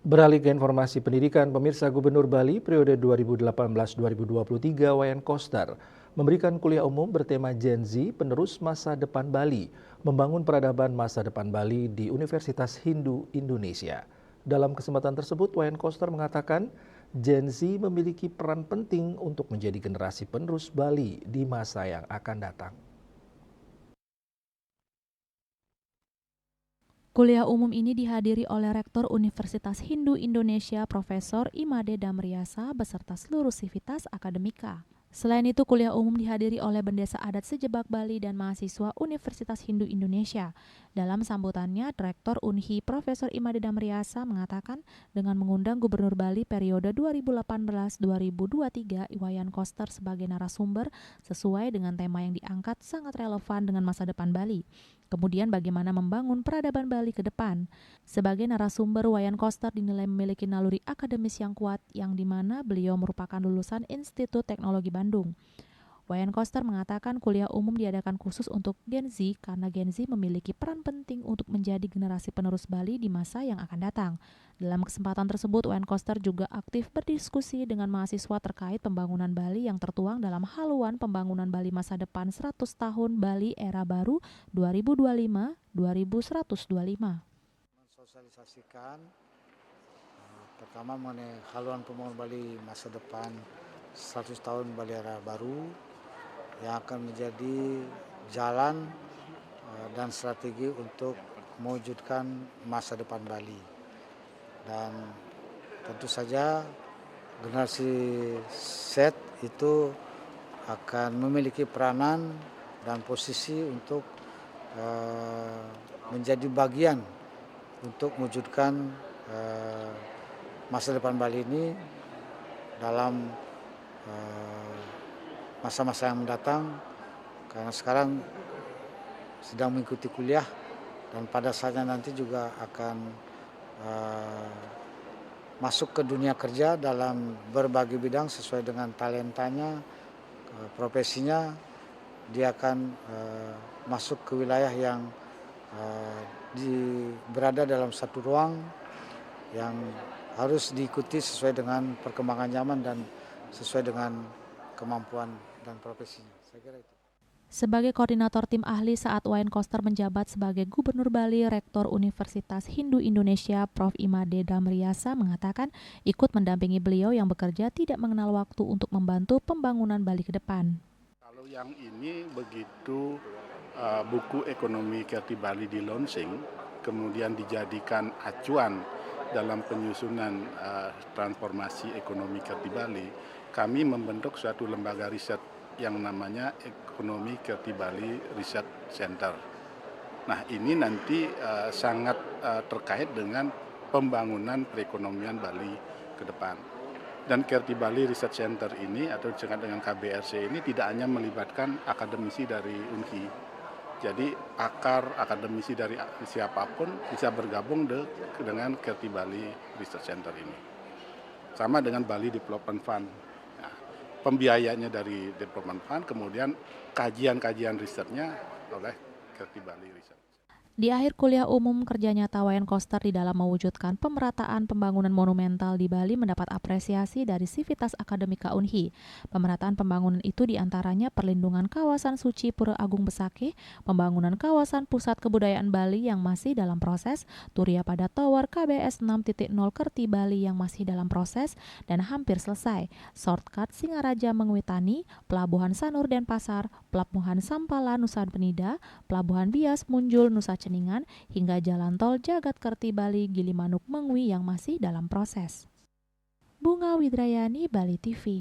Beralih ke informasi pendidikan, pemirsa Gubernur Bali periode 2018-2023 Wayan Koster memberikan kuliah umum bertema Gen Z penerus masa depan Bali, membangun peradaban masa depan Bali di Universitas Hindu Indonesia. Dalam kesempatan tersebut, Wayan Koster mengatakan Gen Z memiliki peran penting untuk menjadi generasi penerus Bali di masa yang akan datang. Kuliah umum ini dihadiri oleh Rektor Universitas Hindu Indonesia Profesor Imade Damriasa beserta seluruh sivitas akademika. Selain itu, kuliah umum dihadiri oleh Bendesa Adat Sejebak Bali dan mahasiswa Universitas Hindu Indonesia. Dalam sambutannya, Rektor Unhi Profesor Imade Damriasa mengatakan dengan mengundang Gubernur Bali periode 2018-2023 Wayan Koster sebagai narasumber sesuai dengan tema yang diangkat sangat relevan dengan masa depan Bali. Kemudian bagaimana membangun peradaban Bali ke depan. Sebagai narasumber, Wayan Koster dinilai memiliki naluri akademis yang kuat yang dimana beliau merupakan lulusan Institut Teknologi Bandung. Wayan Koster mengatakan kuliah umum diadakan khusus untuk Gen Z karena Gen Z memiliki peran penting untuk menjadi generasi penerus Bali di masa yang akan datang. Dalam kesempatan tersebut, Wayan Koster juga aktif berdiskusi dengan mahasiswa terkait pembangunan Bali yang tertuang dalam haluan pembangunan Bali masa depan 100 tahun Bali era baru 2025-2125. Mensosialisasikan pertama mengenai haluan pembangunan Bali masa depan 100 tahun Bali era baru yang akan menjadi jalan dan strategi untuk mewujudkan masa depan Bali. Dan tentu saja generasi Z itu akan memiliki peranan dan posisi untuk menjadi bagian untuk mewujudkan masa depan Bali ini dalam masa-masa yang mendatang, karena sekarang sedang mengikuti kuliah dan pada saatnya nanti juga akan masuk ke dunia kerja dalam berbagai bidang sesuai dengan talentanya, profesinya. Dia akan masuk ke wilayah yang berada dalam satu ruang yang harus diikuti sesuai dengan perkembangan zaman dan sesuai dengan kemampuan dan profesinya. Saya kira itu. Sebagai koordinator tim ahli saat Wayan Koster menjabat sebagai Gubernur Bali, Rektor Universitas Hindu Indonesia Prof. Imade Damriasa mengatakan ikut mendampingi beliau yang bekerja tidak mengenal waktu untuk membantu pembangunan Bali ke depan. Kalau yang ini begitu buku ekonomi Kreatif Bali di launching, kemudian dijadikan acuan dalam penyusunan transformasi ekonomi Kreatif Bali, kami membentuk suatu lembaga riset yang namanya Ekonomi Kreatif Bali Research Center. Nah, ini nanti sangat terkait dengan pembangunan perekonomian Bali ke depan. Dan Kreatif Bali Research Center ini atau disingkat dengan KBRC ini tidak hanya melibatkan akademisi dari UNHI. Jadi akademisi dari siapapun bisa bergabung dengan Kreatif Bali Research Center ini. Sama dengan Bali Development Fund. Nah, pembiayanya dari Development Fund, kemudian kajian-kajian risetnya oleh Kreatif Bali Research. Di akhir kuliah umum, kerja nyata Wayan Koster di dalam mewujudkan pemerataan pembangunan monumental di Bali mendapat apresiasi dari Sivitas Akademika Unhi. Pemerataan pembangunan itu diantaranya perlindungan kawasan suci Pura Agung Besakih, pembangunan kawasan pusat kebudayaan Bali yang masih dalam proses, Turia Pada Tower KBS 6.0 Kerti Bali yang masih dalam proses dan hampir selesai, Shortcut Singaraja Mengwitani, Pelabuhan Sanur Denpasar, Pelabuhan Sampala Nusa Penida, Pelabuhan Bias Munjul Nusa Ceningan, hingga jalan tol Jagat Kerti Bali Gilimanuk Mengwi yang masih dalam proses. Bunga Widrayani, Bali TV.